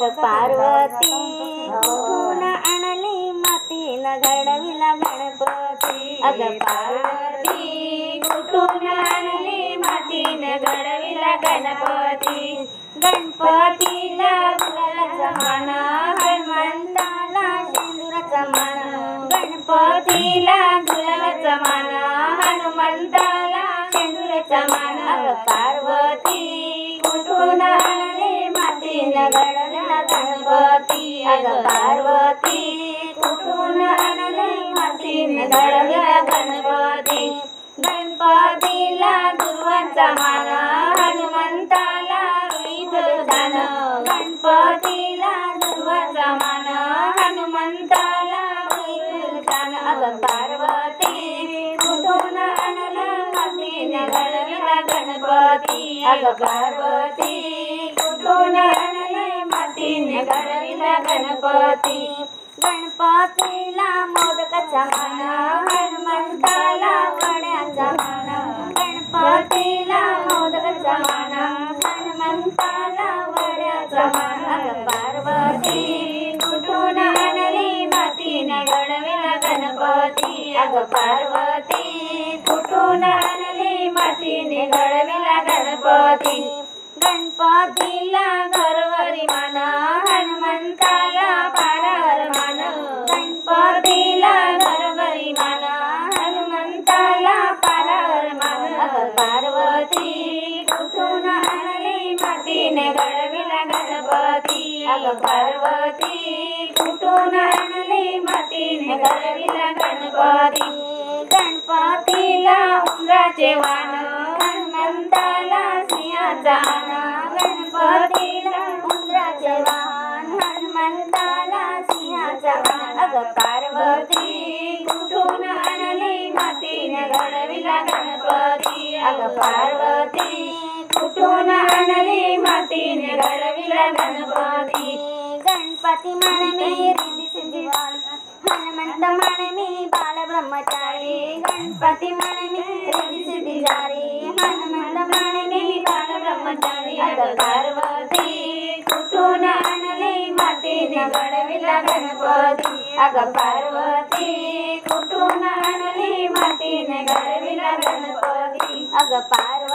अग पार्वती कुठून आणली मातीनं घडविला गणपती अग पार्वती कुठून आणली मातीनं घडविला गणपती गणपतीला गुलालाचा मान हनुमंताला शेंदुराचा मान गणपतीला गुलालाचा मान हनुमंताला शेंदुराचा मान अग पार्वती कुठून आणली मातीनं घडविला गणपती अग पार्वती कुठून आणली मातीनं घडविला गणपती गणपतीला दुर्वांचा मान हनुमंताला रुईचं गणपतीला दुर्वांचा मान हनुमंताला रुईचं अग पार्वती कुठून आणलं मातीने घडविला गणपती अग पार्वती कुठून आणले मातीने घडविला गणपती गणपतीला मोदकाचा मान हनुमंताला वड्याचा मान गणपतीला मोदकाचा मान हनुमंताला वड्याचा मान अग पार्वती कुठून आणली मातीने घडविला गणपती अग पार्वती कुठून आणली मातीने घडविला गणपती गणपतीला घरवरी मान हनुमंताला पाडावर मान गणपतीला घरवरी मान हनुमंताला पाडावर मान अग पार्वती कुठून आणली मातीने घडविला गणपती अग पार्वती कुठून आणली मातीने घडविला गणपती गणपतीला उंदराचे वाण हनुमंताला सिंहाचा गणपतीला उंदराचे वाहन हनुमंताला सिंहाचा वाहन अग पार्वती कुठून आणली मातीने घडविला गणपती अग पार्वती कुठून आणली मातीने घडविला गणपती गणपती म्हणे मी रिद्धी सिद्धी हनुमंत म्हणे मी बाल ब्रह्मचारी गणपती म्हणे मी रिद्धी सिद्धी जारी हनुमंत म्हणे मी बाल ब्रह्मचारी अग पार्वती कुठून आणली मातीने घडविला गणपती अग पार्वती कुठून आणली मातीने घडविला गणपती अग पार्वती